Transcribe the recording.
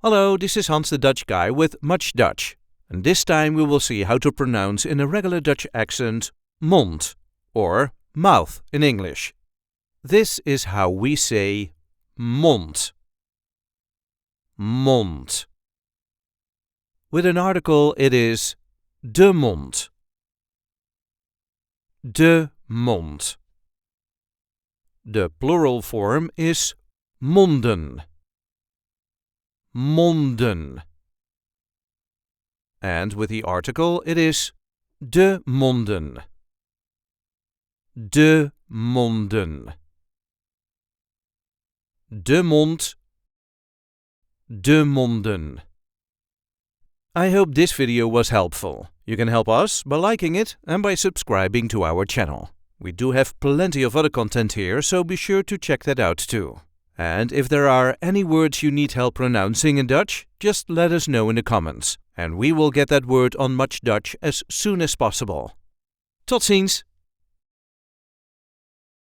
Hello, this is Hans the Dutch guy with MuchDutch, and this time we will see how to pronounce in a regular Dutch accent mond, or mouth in English. This is how we say mond. Mond. With an article it is de mond. De mond. The plural form is monden. Monden. And with the article it is de monden. De monden. De mond. De monden. I hope this video was helpful. You can help us by liking it and by subscribing to our channel. We do have plenty of other content here, so be sure to check that out too. And if there are any words you need help pronouncing in Dutch, just let us know in the comments, and we will get that word on MuchDutch as soon as possible. Tot ziens!